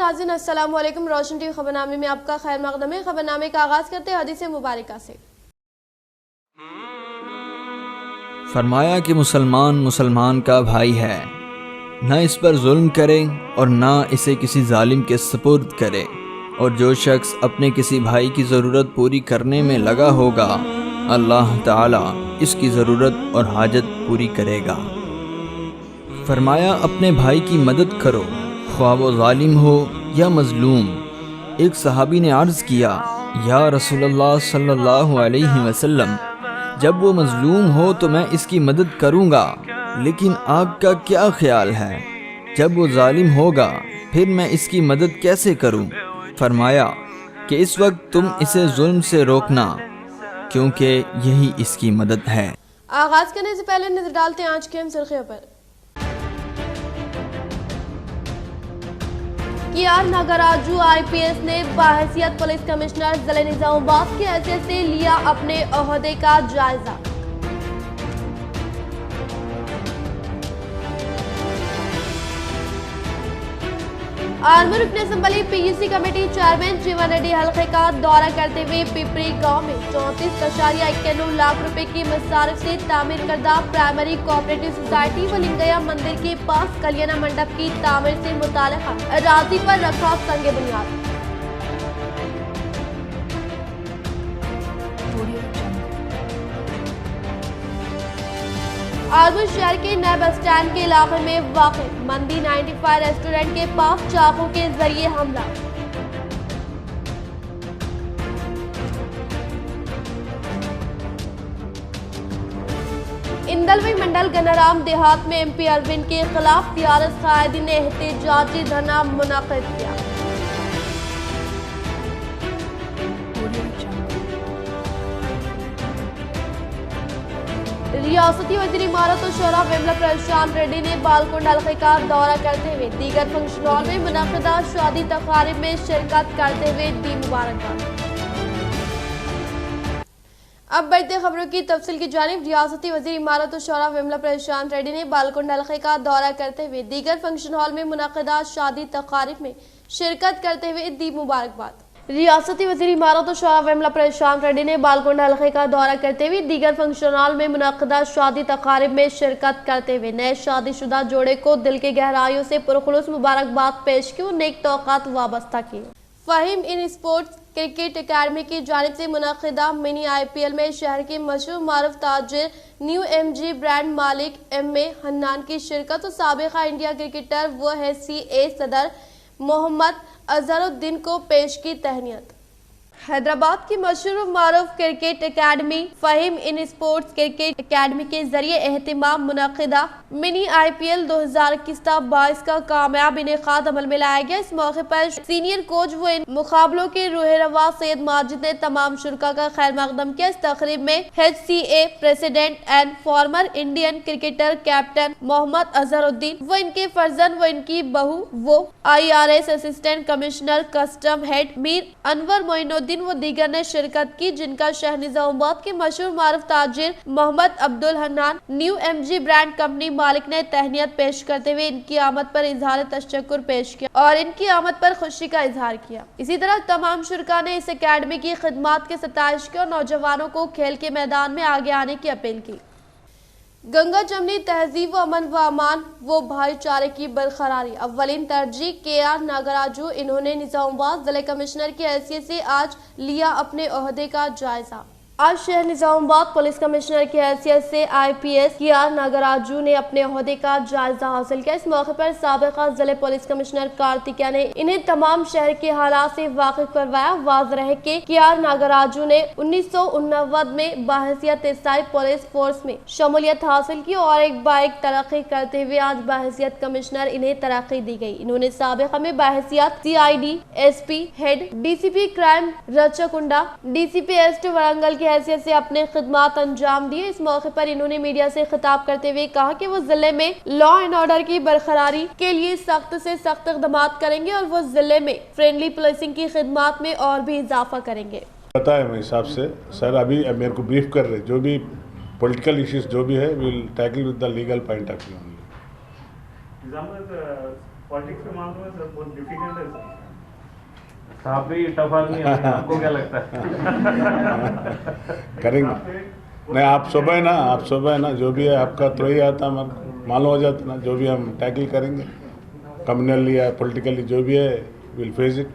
नाज़रीन अस्सलाम वालेकुम। रोशन टीवी खबरनामे में आपका खैर मकदम है। खबरनामे का आगाज करते हैं हदीस मुबारका से। फरमाया कि मुसलमान मुसलमान का भाई है, न इस पर जुल्म करे और न इसे किसी जालिम के सुपुर्द करे, और जो शख्स अपने किसी भाई की ज़रूरत पूरी करने में लगा होगा अल्लाह ताला इसकी ज़रूरत और हाजत पूरी करेगा। फरमाया अपने भाई की मदद करो, ख्वाह वो जालिम हो या मजलूम। एक सहाबी ने अर्ज़ किया, या रसूलल्लाह सल्लल्लाहु अलैहि वसल्लम, जब वो मजलूम हो तो मैं इसकी मदद करूँगा, लेकिन आपका क्या ख्याल है, जब वो जालिम होगा फिर मैं इसकी मदद कैसे करूँ? फरमाया कि इस वक्त तुम इसे जुल्म से रोकना, क्योंकि यही इसकी मदद है। आगाज करने से पहले नजर डालते हैं आज की अहम सुर्खियों पर। KR नागराजू IPS ने बाहैसियत पुलिस कमिश्नर जिला निजामाबाद की हैसियत से लिया अपने ओहदे का जायजा। आर्मी रुकन असम्बली PUC कमेटी चेयरमैन जीवन रेड्डी हल्के का दौरा करते हुए पिपरी गांव में 34.91 लाख रुपए की मसारिफ से तामीर करदा प्राइमरी कोऑपरेटिव सोसाइटी व लिंगया मंदिर के पास कल्याण मंडप की तामीर से मुताल्लिका अराजी पर रखा संग बुनियाद। आजमगढ़ शहर के नए बस स्टैंड के इलाके में वाक़ मंदी 95 रेस्टोरेंट के पास चाकू के जरिए हमला। इंदलवी मंडल गनाराम देहात में MP अरविंद के खिलाफ TRS कायदीन ने एहतजाजी धरना मुनक़िद किया। रियासती वज़ीर इमारत और शोरा विमला प्रशांत रेड्डी ने बालकोंड हल्के का दौरा करते हुए दीगर फंक्शन हॉल में मुनक़िदा शादी तक़रीब में शिरकत करते हुए दी मुबारकबाद। अब बढ़ते खबरों की तफसील की जानिब। रियासती वज़ीर इमारत और शोरा विमला प्रशांत रेड्डी ने बालकोंड हल्के का दौरा करते हुए दीगर फंक्शन हॉल में मुनक़िदा शादी तक़रीब में शिरकत करते हुए दी मुबारकबाद। रियासती वज़ीर इमारत और शोरा विमला प्रशांत रेड्डी ने बालकोंड हल्के का दौरा करते हुए दीगर फंक्शन हॉल में मुनक़िदा शादी तक़रीब में शिरकत करते हुए नए शादीशुदा जोड़े को दिल के गहराइयों से पुरखुलूस मुबारकबाद पेश की और नेक तौक़ात वाबस्ता की। फ़हीम इन स्पोर्ट्स क्रिकेट अकादमी की जानिब से मुनक़िदा मिनी IPL में शहर के मशहूर मारूफ ताजिर न्यू MG ब्रांड मालिक MA हन्नान की शिरकत और साबिक़ा इंडिया क्रिकेटर व HCA सदर मोहम्मद अजहरुद्दीन को पेश की तहनीत। हैदराबाद की मशहूर मारूफ cricket academy Faheem in sports cricket academy के जरिए एहतिमाम मुनक़िदा मिनी IPL 2021-22 का कामयाब इनेकाद अमल में लाया गया। इस मौके पर सीनियर कोच व इन मुकाबलों के रूह रवा सैयद माजिद ने तमाम शुरका का खैर मकदम किया। इस तकरीब में HCA president and former Indian cricketer captain Mohammad Azharuddin व इनके फर्जंद व इनकी बहू वो IRS assistant commissioner custom head Mir Anwar Moinuddin वो दीगर ने शिरकत की, जिनका शहर निजामाबाद के मशहूर मारूफ ताजिर Mohammed Abdul Hannan new MG brand company मालिक ने तहनीत पेश करते हुए इनकी आमद पर इजहार तशक्कुर पेश किया और इनकी आमद पर खुशी का इजहार किया। इसी तरह तमाम शुरका ने इस अकादमी की खिदमत की सताइश की और नौजवानों को खेल के मैदान में आगे आने की अपील की। गंगा जमनी तहजीब व अमन व अमान वो भाईचारे की बरकरारी अव्वलीन तरजीह KR नागराजू। इन्होंने निजामाबाद जिला कमिश्नर की हैसियत से आज लिया अपने ओहदे का जायजा। आज शहर निजामाबाद पुलिस कमिश्नर की हैसियत से IPS KR नागराजू ने अपने ओहदे का जायजा हासिल किया। इस मौके पर साबिक़ा जिले पुलिस कमिश्नर कार्तिकेया ने इन्हें तमाम शहर के हालात से वाकिफ करवाया। वाज़ रहे कि KR नागराजू ने 1989 में बाहैसियत ईसाई पुलिस फोर्स में शमूलियत हासिल की और एक बाइक तरक्की करते हुए आज बाहैसियत कमिश्नर इन्हें तरक्की दी गई। इन्होंने साबिक़ा में बाहैसियत CID SP head DCP crime Rachakonda DCP east Warangal हैसियत से अपने खिदमात अंजाम दिए। इस मौके पर इन्होंने मीडिया से खिताब करते हुए कहा कि वो जिले में लॉ एंड ऑर्डर की बरकरारी के लिए सख्त से सख्त इक़दाम करेंगे और वो जिले में फ्रेंडली पुलिसिंग की खिदमत में और भी इजाफा करेंगे। पता है मेरे हिसाब से सर अभी मेरे को ब्रीफ कर रहे जो भी पॉलिटिकल इश्यूज जो भी है will tackle with the legal point of view. Politics के मामले में सर बहुत डिफिकल्ट है सर। साहब भी टफ आदमी है, आपको क्या लगता है? करेंगे नहीं, आप सुबह ना जो भी है आपका तो ही आता है, मालूम हो जाता ना, जो भी हम टैकल करेंगे कम्युनली या पॉलिटिकली जो भी है विल फेस इट।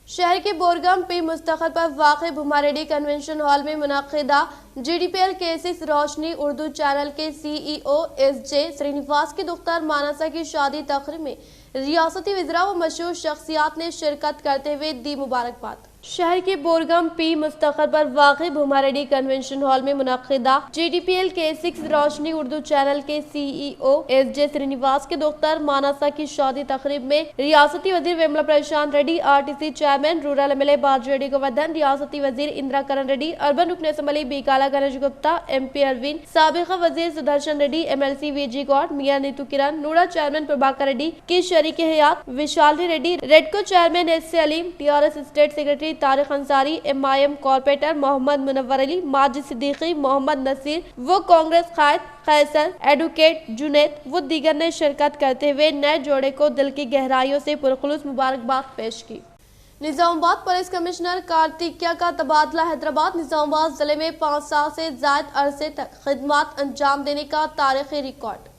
शहर के बोरगम पी मुस्तखल पर वाक़ भुमारेड्डी कन्वेंशन हॉल में मुनक़िदा GDPL cases Roshni Urdu channel के CEO SJ श्रीनिवास की दुख्तर मानसा की शादी तकरीब में रियासती वज़रा व मशहूर शख्सियात ने शिरकत करते हुए दी मुबारकबाद। शहर के बोरगम पी मुस्तखल पर वाक़ भुमारेड्डी कन्वेंशन हॉल में मुनक़िदा GDPL cases Roshni Urdu channel के CEO SJ श्रीनिवास की दुख्तर मानसा की शादी तकरीब में रियासती वज़ीर Vemula Prashanth Reddy, RTC chairman rural MLA Bajireddy Govardhan, रियासती वज़ीर इंदिरा करण रेड्डी, अर्बन रुकन असम्बली बीकाला गणेश गुप्ता, MP अरविंद, साबिक़ा वज़ीर सुदर्शन रेड्डी, MLC VG गौड, मियां नीतू किरण, नूडा चेयरमैन प्रभाकर रेड्डी की शरीक हयात Vishali Reddy, REDCO chairman SC Aleem, TRS state secretary Tariq Ansari, MIM corporator Mohammad Munawar Ali, Majid Siddiqui, Mohammad Naseer वो कांग्रेस कायद कैसर, एडवोकेट जुनैद वो दीगर ने शिरकत करते हुए नए जोड़े को दिल की गहराइयों से पुरखुलूस मुबारकबाद पेश की। निजामाबाद पुलिस कमिश्नर कार्तिकिया का तबादला हैदराबाद। निजामाबाद जिले में 5 साल से ज्यादा अरसे तक खिदमत अंजाम देने का तारीखी record.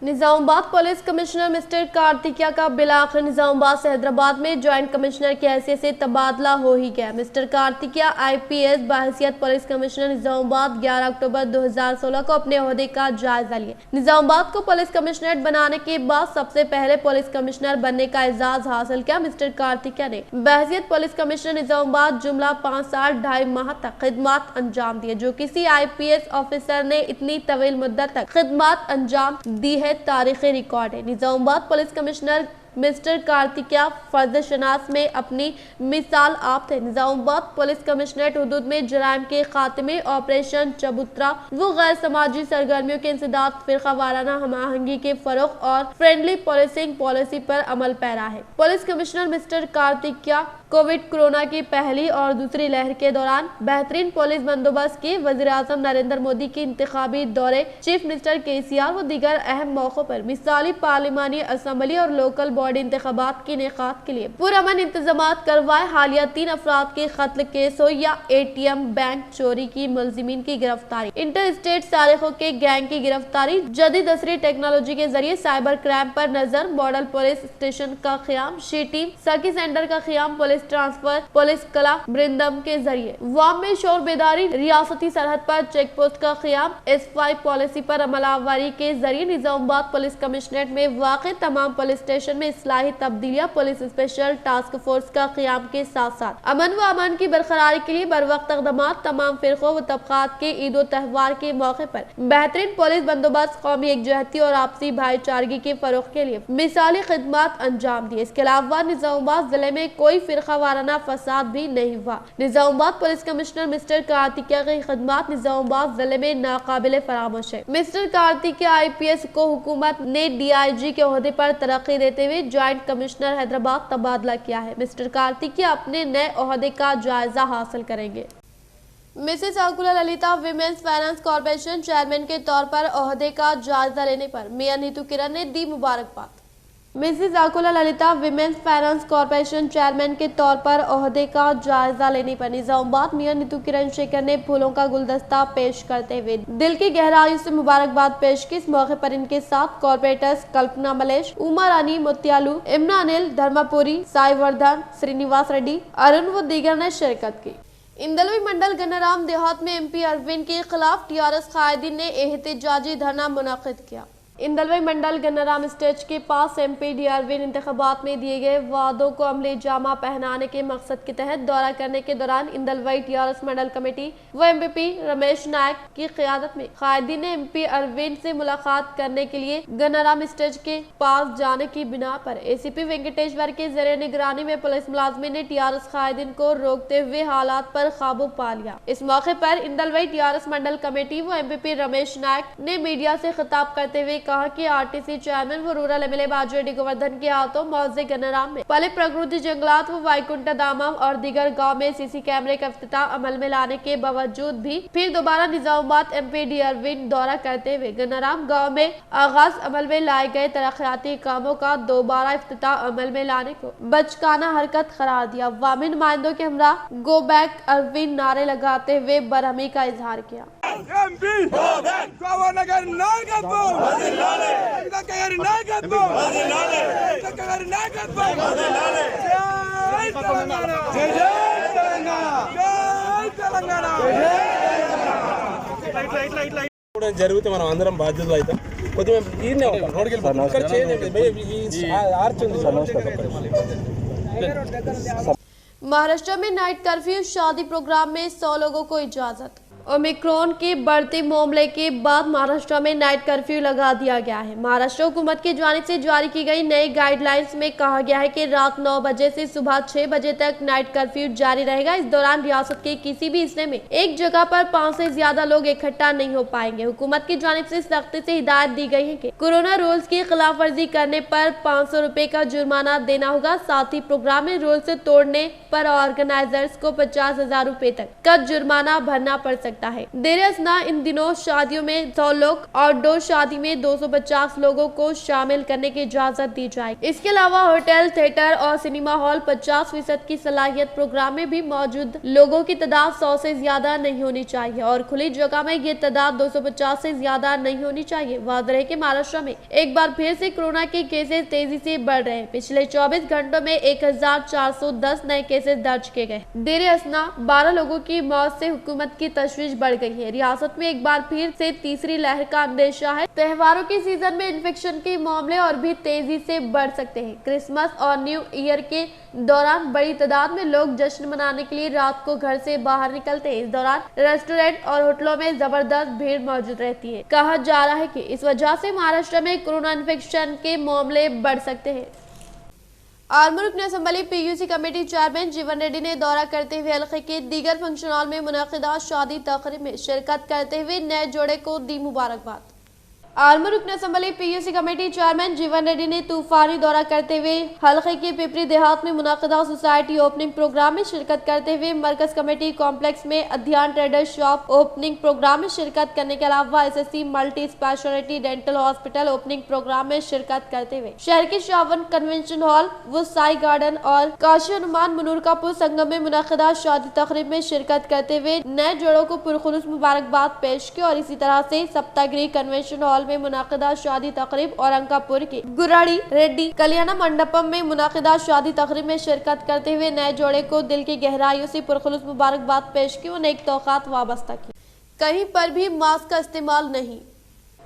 Nizamabad police commissioner mister Karthikeya का बिलाखिर निजामाबाद से हैदराबाद में ज्वाइंट कमिश्नर की हैसियत से तबादला हो ही गया। मिस्टर कार्तिकिया IPS बहैसियत पुलिस कमिश्नर निजामाबाद 11 अक्टूबर 2016 को अपने ओहदे का जायजा लिए। निजामाबाद को पुलिस कमिश्नरेट बनाने के बाद सबसे पहले पुलिस कमिश्नर बनने का एजाज हासिल किया। मिस्टर कार्तिकिया ने बहैसियत पुलिस कमिश्नर निजामाबाद जुमला 5 साल 2.5 माह तक खिदमत अंजाम दिए, जो किसी IPS ऑफिसर ने इतनी तवील मुद्दत तक खिदमत अंजाम दी है तारीखी रिकॉर्ड है। निजामाबाद पुलिस कमिश्नर मिस्टर कार्तिकिया फर्ज शनास में अपनी मिसाल आप थे। निजामाबाद पुलिस कमिश्नरेट हुदूद में जराइम के खात्मे, ऑपरेशन चबूतरा वो गैर समाजी सरगर्मियों के इंसदाद, फिरका वाराना हम आहंगी के फरोग और फ्रेंडली पुलिसिंग पॉलिसी पर अमल पैरा है। Police commissioner mister Karthikeya covid corona की पहली और दूसरी लहर के दौरान बेहतरीन पुलिस बंदोबस्त के वज़ीर आज़म नरेंद्र मोदी के इंतखाबी दौरे, चीफ मिनिस्टर KCR व दीगर अहम मौक़ों पर मिसाली पार्लिमानी असम्बली और लोकल बॉडी इंतखाबात के इनेकाद के लिए पुरअमन इंतजामात करवाए। हालिया 3 अफराद के कत्ल केस हो या ATM बैंक चोरी की मुलजिमीन की गिरफ्तारी, इंटर स्टेट सारिकों के गैंग की गिरफ्तारी, जदीद असरी टेक्नोलॉजी के जरिए साइबर क्राइम पर नजर, मॉडल पुलिस स्टेशन का क़याम, शी टीम सर्किट सेंटर का क़याम, पुलिस ट्रांसफर, पुलिस कला बृंदम के जरिए वाम में शोर बेदारी, रियासती सरहद पर चेक पोस्ट का क़याम, S5 पॉलिसी पर अमलावरी के जरिए निजामाबाद पुलिस कमिश्नरेट में वाक़ तमाम पुलिस स्टेशन में इस्लाही तब्दीलियां, पुलिस स्पेशल टास्क फोर्स का क़याम के साथ साथ अमन व अमान की बरकरारी के लिए बरवक्त इक़दामात, तमाम फ़िरक़ों व तबक़ात के ईद व त्यौहार के मौके पर बेहतरीन पुलिस बंदोबस्त, कौमी एकजुहती और आपसी भाईचारगी के फरोग़ के लिए मिसाली खिदमत अंजाम दी। इसके अलावा निजामाबाद जिले में कोई फिरका वाराना फसाद भी नहीं हुआ। निजामाबाद पुलिस कमिश्नर मिस्टर कार्तिकिया की खिदमत निजामाबाद जिले में नाकाबिले फरामोश है। मिस्टर कार्तिकिया IPS को हुकूमत ने DIG के ओहदे पर तरक्की देते हुए ज्वाइंट कमिश्नर हैदराबाद तबादला किया है। मिस्टर कार्तिकिया अपने नए ओहदे का जायजा हासिल करेंगे। Mrs Akula Lalitha women's finance corporation chairman के तौर पर ओहदे का जायजा लेने पर मियां नीतू किरण ने दी मुबारकबाद। Mrs Akula Lalitha women's finance corporation chairman के तौर पर ओहदे का जायजा लेने पर निजामाबाद मियां नीतू किरण शेखर ने फूलों का गुलदस्ता पेश करते हुए दिल की गहराई से मुबारकबाद पेश की। इस मौके पर इनके साथ कॉर्पोरेटर्स कल्पना मलेश, उमा रानी मोतियालू, इमना अनिल, धर्मापुरी, साई वर्धन, श्रीनिवास रेड्डी, अरुण व दीगर ने शिरकत की। इंदलवी मंडल गन्नाराम देहात में MP अरविंद के खिलाफ TRS कायदीन ने एहतजाजी धरना मुनक़िद किया। इंदलवी मंडल गन्नाराम स्टेज के पास MP अरविंद इंतखाबात में दिए गए वादों को अमली जामा पहनाने के मकसद के तहत दौरा करने के दौरान इंदलवी TRS मंडल कमेटी व MP रमेश नायक की क़यादत में कायदीन ने MP अरविंद से मुलाकात करने के लिए गन्नाराम स्टेज के पास जाने की बिना पर ACP वेंकटेश्वर के ज़रिए निगरानी में पुलिस मुलाजमीन ने TRS कायदीन को रोकते हुए हालात पर काबू पा लिया। इस मौके पर इंदलवी TRS मंडल कमेटी व MP रमेश नायक ने मीडिया से खिताब करते हुए कहा कि आरटीसी चेयरमैन व रूरल एमएलए बाजू डी गोवर्धन के हाथों मौजे गन्नाराम में पहले प्रकृति जंगलात व वाईकुंठ दामम और दीगर गाँव में सीसी कैमरे का इफ्तिताह अमल में लाने के बावजूद भी फिर दोबारा निजामाबाद एमपी डी अरविंद दौरा करते हुए गन्नाराम गाँव में आगाज अमल में लाए गए तरक्याती कामों का दोबारा इफ्तिताह अमल में लाने को बचकाना हरकत करार दिया। अवामी नुमाइंदों के हमरा गो बैक अरविंद नारे लगाते हुए बरहमी का इजहार किया। జరిగితే మనం అందరం బాధ్యతలు అవుతాం కొద్దిగా ఈయనే రోడ్కి ఇక్కడ చేయండి ఆర్చ్ ఉంది సార్ నమస్కారం। महाराष्ट्र में नाइट कर्फ्यू, शादी प्रोग्राम में 100 लोगों को इजाजत। ओमिक्रॉन के बढ़ते मामले के बाद महाराष्ट्र में नाइट कर्फ्यू लगा दिया गया है। महाराष्ट्र हुकूमत की जानिब से जारी की गई नई गाइडलाइंस में कहा गया है कि रात 9 बजे से सुबह 6 बजे तक नाइट कर्फ्यू जारी रहेगा। इस दौरान रियासत के किसी भी हिस्से में एक जगह पर 5 से ज्यादा लोग इकट्ठा नहीं हो पाएंगे। हुकूमत की जानिब से सख्ती से हिदायत दी गई है कि कोरोना रूल्स की खिलाफ वर्जी करने पर 500 रुपए का जुर्माना देना होगा। साथ ही प्रोग्राम में रूल्स तोड़ने पर ऑर्गेनाइजर्स को 50,000 रुपए तक का जुर्माना भरना पड़ सकता है। देर असना इन दिनों शादियों में 100 लोग, आउटडोर शादी में 250 लोगों को शामिल करने की इजाजत दी जाएगी। इसके अलावा होटल, थिएटर और सिनेमा हॉल 50% की सलाहियत प्रोग्राम में भी मौजूद लोगों की तादाद 100 से ज्यादा नहीं होनी चाहिए और खुली जगह में ये तादाद 250 से ज्यादा नहीं होनी चाहिए। वाज़ेह है कि महाराष्ट्र में एक बार फिर से कोरोना के केसेस तेजी से बढ़ रहे हैं। पिछले 24 घंटों में 1410 नए केसेस दर्ज किए गए। देर असना 12 लोगों की मौत से हुकूमत की तशवीश बढ़ गई है। रियासत में एक बार फिर से तीसरी लहर का अंदेशा है। त्योहारों के सीजन में इन्फेक्शन के मामले और भी तेजी से बढ़ सकते हैं। क्रिसमस और न्यू ईयर के दौरान बड़ी तादाद में लोग जश्न मनाने के लिए रात को घर से बाहर निकलते हैं। इस दौरान रेस्टोरेंट और होटलों में जबरदस्त भीड़ मौजूद रहती है। कहा जा रहा है कि इस वजह से महाराष्ट्र में कोरोना इन्फेक्शन के मामले बढ़ सकते हैं। आर्मूर रुकन असम्बली पीयूसी कमेटी चेयरमैन जीवन रेड्डी ने दौरा करते हुए हल्के के दीगर फंक्शन हॉल में मुनक़िदा शादी तकरीब में शिरकत करते हुए नए जोड़े को दी मुबारकबाद। आर्मूर रुकन असम्बली पीयूसी कमेटी चेयरमैन जीवन रेड्डी ने तूफानी दौरा करते हुए हल्के के पिपरी देहात में मुनक़िदा सोसाइटी ओपनिंग प्रोग्राम में शिरकत करते हुए मरकज कमेटी कॉम्प्लेक्स में Adhyan trader shop opening programme में शिरकत करने के अलावा SSC multi speciality dental hospital opening programme में शिरकत करते हुए शहर के Shawan convention hall, Vusai garden और काशी हनुमान मनूरकापुर संगम में मुनक़िदा शादी तकरीब में शिरकत करते हुए नए जोड़ों को पुरखुलूस मुबारकबाद पेश की और इसी तरह से सप्तागिरी कन्वेंशन हॉल में मुनाकिदा शादी तकरीब और अंकापुर के गुराड़ी रेड्डी कल्याण मंडपम में मुनाकिदा शादी तकरीब में शिरकत करते हुए नए जोड़े को दिल की गहराइयों से पुरखुलूस मुबारकबाद पेश की और नेक तौक़ात वाबस्ता की। कहीं पर भी मास्क का इस्तेमाल नहीं।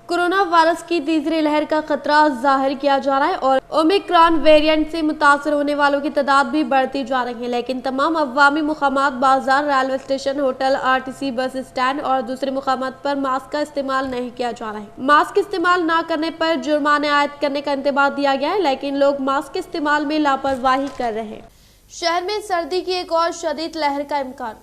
कोरोना वायरस की तीसरी लहर का खतरा जाहिर किया जा रहा है और ओमिक्रॉन वेरिएंट से मुतासर होने वालों की तादाद भी बढ़ती जा रही है, लेकिन तमाम अवामी मुकामात, बाजार, railway station, hotel, RTC bus stand और दूसरे मुकामात पर मास्क का इस्तेमाल नहीं किया जा रहा है। मास्क इस्तेमाल न करने पर जुर्माने आयद करने का इंतबाह दिया गया है, लेकिन लोग मास्क के इस्तेमाल में लापरवाही कर रहे हैं। शहर में सर्दी की एक और शदीद लहर का इम्कान।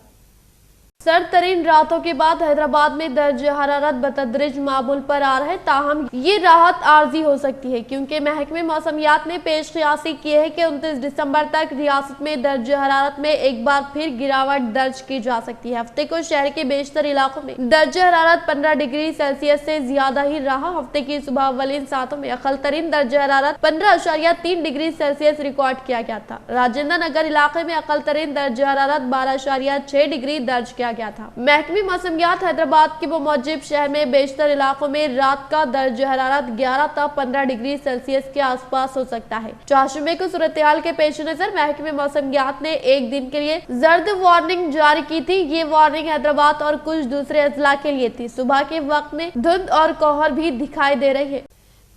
सर्द तरीन रातों के बाद हैदराबाद में दर्ज हरारत बतदरीज मामूल पर आ रहा है। ताहम ये राहत आर्जी हो सकती है क्योंकि महकमे मौसमियात ने पेश क़ियासी की है कि 29 दिसंबर तक रियासत में दर्ज हरारत में एक बार फिर गिरावट दर्ज की जा सकती है। हफ्ते को शहर के बेशतर इलाकों में दर्ज हरारत 15 डिग्री सेल्सियस से ज्यादा ही रहा। हफ्ते की सुबह अवलिन सातों में अकल तरीन दर्ज हरारत 15.3 डिग्री सेल्सियस रिकॉर्ड किया गया था। राजेंद्र नगर इलाके में अकल तरीन दर्ज हरारत 12.6 डिग्री दर्ज किया गया था। महकमे मौसमियात हैदराबाद के मुताबिक शहर में बेशतर इलाकों में रात का दर्ज हरारत 11 तक 15 डिग्री सेल्सियस के आसपास हो सकता है। चाशुमे को सूरत हाल के पेश नजर महकमे मौसमियात ने एक दिन के लिए जर्द वार्निंग जारी की थी। ये वार्निंग हैदराबाद और कुछ दूसरे अजला के लिए थी। सुबह के वक्त में धुंध और कोहर भी दिखाई दे रही है।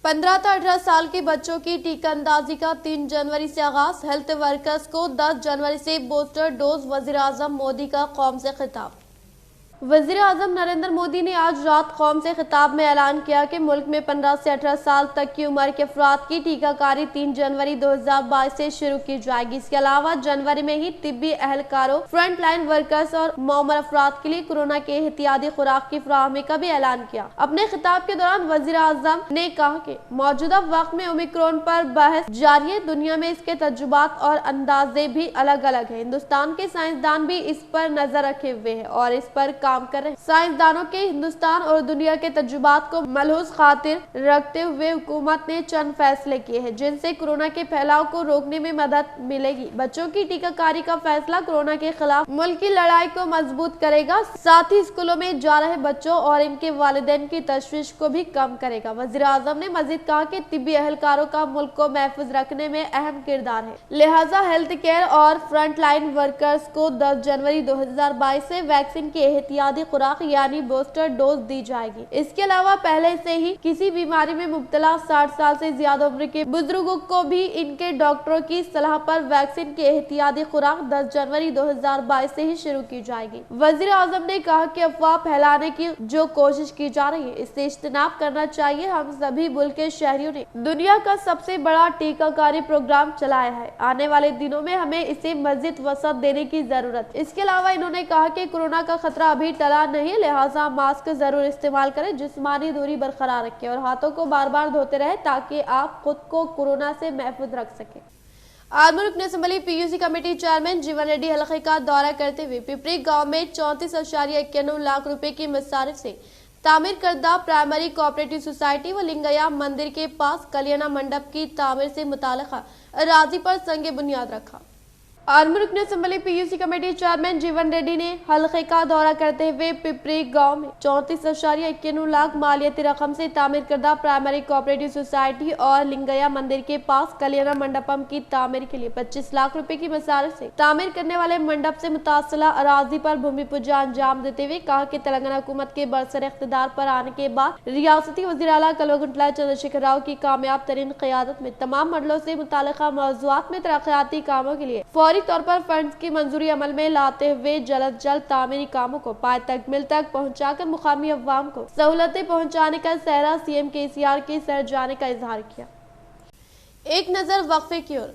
15 से 18 साल के बच्चों की टीका अंदाजी का 3 जनवरी से आगाज। हेल्थ वर्कर्स को 10 जनवरी से बूस्टर डोज। वज़ीर आज़म मोदी का कौम से खिताब। वज़ीर आज़म नरेंद्र मोदी ने आज रात कौम से खिताब में ऐलान किया कि मुल्क में 15 से 18 साल तक की उम्र के अफराद की टीकाकारी 3 जनवरी 2022 से शुरू की जाएगी। इसके अलावा जनवरी में ही तिब्बी अहलकारों, फ्रंट लाइन वर्कर्स और मौमर अफराद के लिए कोरोना के एहतियाती खुराक की फराहमी का भी ऐलान किया। अपने खिताब के दौरान वज़ीर आज़म ने कहा कि मौजूदा वक्त में ओमिक्रॉन पर बहस जारी है। दुनिया में इसके तजुबात और अंदाजे भी अलग अलग है। हिंदुस्तान के साइंसदान भी इस पर नजर रखे हुए हैं और इस पर काम कर रहे हैं। साइंसदानों के हिंदुस्तान और दुनिया के तजुबात को मलहूज खातिर रखते हुए हुकूमत ने चंद फैसले किए हैं जिनसे कोरोना के फैलाव को रोकने में मदद मिलेगी। बच्चों की टीकाकारी का फैसला कोरोना के खिलाफ मुल्क की लड़ाई को मजबूत करेगा, साथ ही स्कूलों में जा रहे बच्चों और इनके वालिदैन की तशवीश को भी कम करेगा। वज़ीर आज़म ने मजीद कहा कि तिब्बी अहलकारों का मुल्क को महफूज रखने में अहम किरदार है, लिहाजा हेल्थ केयर और फ्रंट लाइन वर्कर्स को 10 जनवरी 2022 से वैक्सीन की एहतियाती खुराक यानी बूस्टर डोज दी जाएगी। इसके अलावा पहले से ही किसी बीमारी में मुब्तला 60 साल से ज्यादा उम्र के बुजुर्गों को भी इनके डॉक्टरों की सलाह पर वैक्सीन की एहतियाती खुराक 10 जनवरी 2022 से ही शुरू की जाएगी। वज़ीर आज़म ने कहा कि अफवाह फैलाने की जो कोशिश की जा रही है इससे इज्तनाब करना चाहिए। हम सभी मुल्क के शहरियों ने दुनिया का सबसे बड़ा टीकाकारी प्रोग्राम चलाया है, आने वाले दिनों में हमें इसे मजीद वसअत देने की जरूरत। इसके अलावा इन्होंने कहा कि कोरोना का खतरा अभी टला नहीं, लिहाजा मास्क जरूर इस्तेमाल करें, जिस्मानी दूरी बरकरार रखें और हाथों को बार बार धोते रहे ताकि आप खुद को कोरोना से महफूज रख सकें। आर्मी रुकन असम्बली पीयूसी कमेटी चेयरमैन जीवन रेड्डी हलके का दौरा करते हुए पिपरी गांव में 34.91 लाख रुपए की मसारिफ से तामीर करदा प्राइमरी कोऑपरेटिव सोसाइटी व लिंगया मंदिर के पास कल्याण मंडप की तामीर से मुताल्लिका अराजी पर संगे बुनियाद रखा। आर्मी रुकन असम्बली पीयूसी कमेटी चेयरमैन जीवन रेड्डी ने हलके का दौरा करते हुए पिपरी गांव में 34.91 लाख मालियती रकम से तामीर करदा प्राइमरी कोऑपरेटिव सोसाइटी और लिंगया मंदिर के पास कल्याण मंडपम की तामीर के लिए 25 लाख रुपए की मसारिफ से तामीर करने वाले मंडप से मुतासिला अराजी पर भूमि पूजा अंजाम देते हुए कहा कि तेलंगाना हुकूमत के बरसर इख्तिदार पर आने के बाद रियासती वज़ीर आला कल्वकुंतला चंद्रशेखर राव की कामयाब तरीन क़यादत में तमाम मंडलों से मुताल्लिका मौज़ूआत में तरक्याती कामों के लिए फौरी तौर पर फंड्स की मंजूरी अमल में लाते हुए जल्द जल्द तामीरी कामों को पाए तक मिल तक पहुंचाकर मुकामी अवाम को सहूलतें पहुंचाने का सहरा सीएम केसीआर के सर जाने का इजहार किया। एक नजर वक्फे की ओर।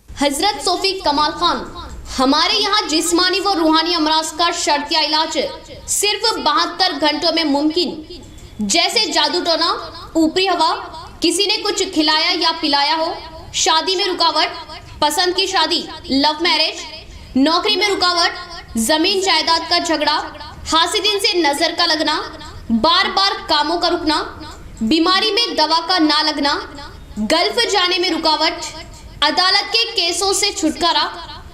हजरत सोफी कमाल खान, हमारे यहाँ जिस्मानी व रूहानी अमराज का शर्तिया इलाज सिर्फ 72 घंटों में मुमकिन। जैसे जादू टोना, ऊपरी हवा, किसी ने कुछ खिलाया या पिलाया हो, शादी में रुकावट, पसंद की शादी, लव मैरिज, नौकरी में रुकावट, जमीन जायदाद का झगड़ा, हासिदिन से नजर का लगना, बार बार कामों का रुकना, बीमारी में दवा का ना लगना, गल्फ जाने में रुकावट, अदालत के केसों से छुटकारा,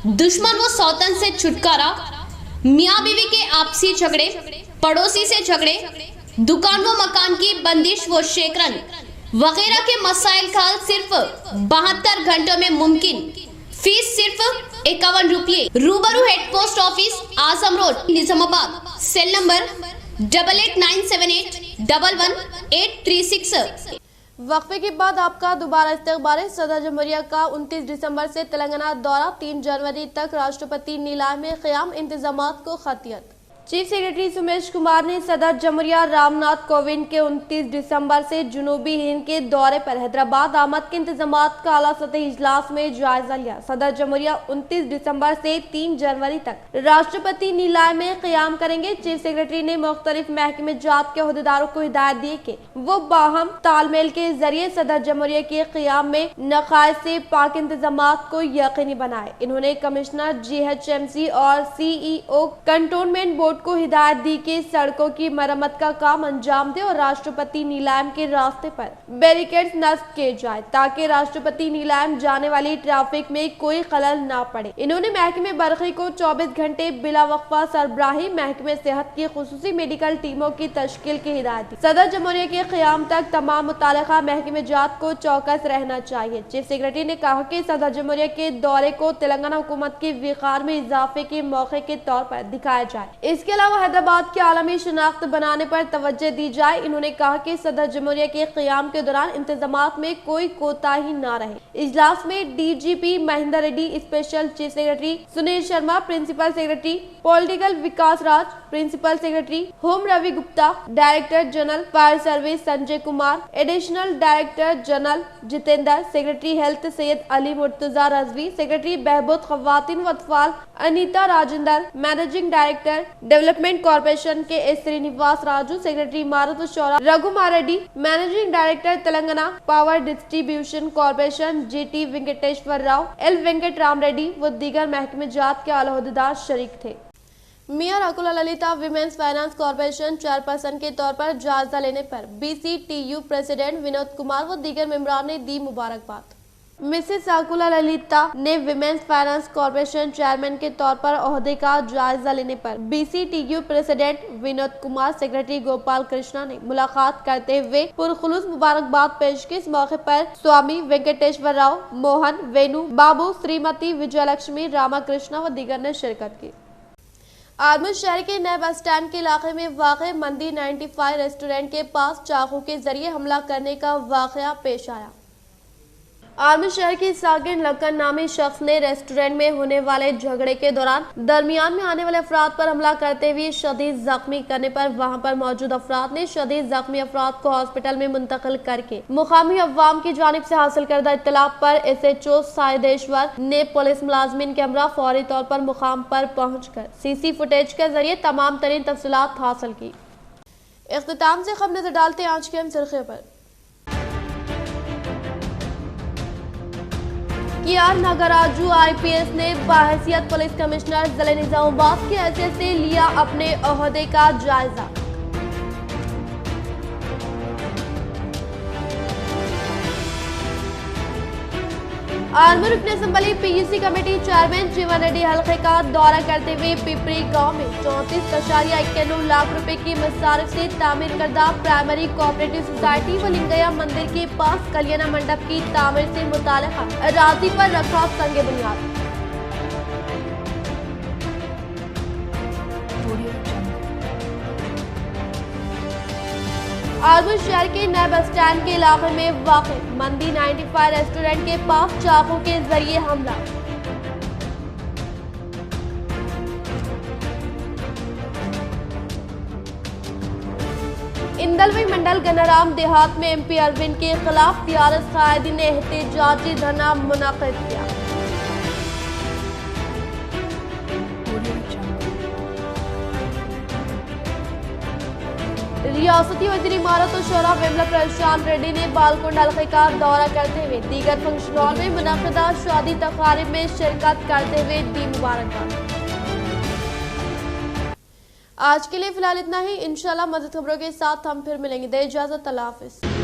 दुश्मन व सौतन से छुटकारा, मियाँ बीवी के आपसी झगड़े, पड़ोसी से झगड़े, दुकान व मकान की बंदिश व शेकरन वगैरह के मसाइल का हल सिर्फ 72 घंटों में मुमकिन। फीस सिर्फ 51 रुपये। रूबरू head post office, Azam road, Nizamabad. Cell number 8897811836। वक्फे के बाद आपका दोबारा इस्तकबाल है। सदर जमहूरिया का 29 दिसंबर से तेलंगाना दौरा, 3 जनवरी तक राष्ट्रपति नीलाम में क़याम, इंतजामात को खतियत। चीफ सेक्रेटरी सुमेश कुमार ने सदर जमहूरिया रामनाथ कोविंद के 29 दिसंबर से जुनूबी हिंद के दौरे पर हैदराबाद आमद के इंतजामात का आला सतही इजलास में जायजा लिया। सदर जमहूरिया 29 दिसंबर से 3 जनवरी तक राष्ट्रपति नीलाम में क़याम करेंगे। चीफ सेक्रेटरी ने मुख्तलिफ महकमे जात के अहदेदारों को हिदायत दी कि वो बाहम तालमेल के जरिए सदर जमहूरिया के क़याम में नक़ाइस से पाक इंतजामात को यकीनी बनाए। इन्होंने कमिश्नर GHMC और CEO कंटोनमेंट बोर्ड को हिदायत दी कि सड़कों की मरम्मत का काम अंजाम दे और राष्ट्रपति नीलाम के रास्ते पर बैरिकेड्स नस्ब किए जाए ताकि राष्ट्रपति नीलाम जाने वाली ट्रैफिक में कोई खलल ना पड़े। इन्होंने महकमे बरक़ी को 24 घंटे बिला वक्फा सरबराही, महकमे सेहत की खुसूसी मेडिकल टीमों की तश्कील की हिदायत दी। सदर जमहूरिया के क़याम तक तमाम मुताल्लिक़ा महकमे जात को चौकस रहना चाहिए। चीफ सेक्रेटरी ने कहा कि सदर जमहूरिया के दौरे को तेलंगाना हुकूमत के विक़ार में इजाफे के मौके के तौर पर दिखाया जाए। इसके इसके अलावा हैदराबाद की आलमी शनाख्त बनाने पर तवज्जो दी जाए। इन्होंने कहा कि सदर जमहूरिया के क़याम के दौरान इंतजामात में कोई कोताही न रहे। इजलास में DGP Mahender Reddy, special chief secretary Sunil Sharma, principal secretary political Vikas Raj, principal secretary home Ravi Gupta, director general fire service Sanjay Kumar, additional director general Jitender, secretary health Syed Ali Murtaza Rizvi, secretary बहबूद खवातीन व अतफाल Anita Rajendra, managing director development corporation K S Srinivas Raju, secretary इमारत व शौरा Raghumar Reddy, managing director Telangana power distribution corporation G T Venkateshwar Rao, L Venkat Ram Reddy व दीगर महकमे जात के आला ओहदेदार शरीक थे। मियां Rakula Lalitha women's finance corporation chairperson के तौर पर जायजा लेने पर BCTU प्रेसिडेंट विनोद कुमार व दीगर मेंबरान ने दी मुबारकबाद। मिसेस राकुला ललिता ने विमेंस फाइनेंस कॉर्पोरेशन चेयरमैन के तौर पर ओहदे का जायजा लेने पर BCTU president Vinod Kumar, secretary Gopal Krishna ने मुलाकात करते हुए पुरखुलूस मुबारकबाद पेश की। इस मौके पर स्वामी वेंकटेश्वर राव, मोहन, वेणु बाबू, श्रीमती विजयलक्ष्मी, रामाकृष्णा व दीगर ने शिरकत की। आर्मूर शहर के नए बस स्टैंड के इलाके में वाक़ मंदी 95 रेस्टोरेंट के पास चाकू के जरिए हमला करने का वाक़या पेश आया। आर्मूर शहर की सागिन लक्कन नामी शख्स ने रेस्टोरेंट में होने वाले झगड़े के दौरान दरमियान में आने वाले अफराद पर हमला करते हुए शदीद जख्मी करने पर वहां पर मौजूद अफराद ने शदीद जख्मी अफराद को हॉस्पिटल में मुंतकिल करके मुकामी अवाम की जानिब से हासिल करदा इत्तला पर SHO साइदेश्वर ने पुलिस मुलाजमीन के हमरा फौरी तौर पर मुकाम पर पहुंचकर CC फुटेज के जरिए तमाम तरीन तफसीलात हासिल की। इख्तिताम से खबर नजर डालते हैं आज के अहम सुर्खियों पर। KR नागराजू IPS ने बाहैसियत पुलिस कमिश्नर जिले निजामाबाद की हैसियत से लिया अपने ओहदे का जायजा। आर्मूर रुकन असम्बली PUC कमेटी चेयरमैन जीवन रेड्डी हल्के का दौरा करते हुए पिपरी गांव में 34.91 लाख रुपए की मसारिफ से तामीर करदा प्राइमरी कोऑपरेटिव सोसाइटी व लिंगया मंदिर के पास कल्याण मंडप की तामीर से मुताल्लिका अराजी पर रखा संग बुनियाद। आर्मूर शहर के नए बस स्टैंड के इलाके में वाक़ मंदी 95 रेस्टोरेंट के पास चाकू के जरिए हमला। इंदलवी मंडल गनाराम देहात में MP अरविंद के खिलाफ TRS कायदीन ने एहतजाजी धरना मुनक़िद किया। रियासती वज़ीर इमारत और शोरा विमला प्रशांत रेड्डी ने बालकोंड हल्के का दौरा करते हुए दीगर फंक्शन हॉल में मुनक़िदा शादी तक़रीब में शिरकत करते हुए दी मुबारकबाद। आज के लिए फिलहाल इतना ही। इंशाल्लाह मज़ीद खबरों के साथ हम फिर मिलेंगे। दे इजाज़त, अल्लाह हाफ़िज़।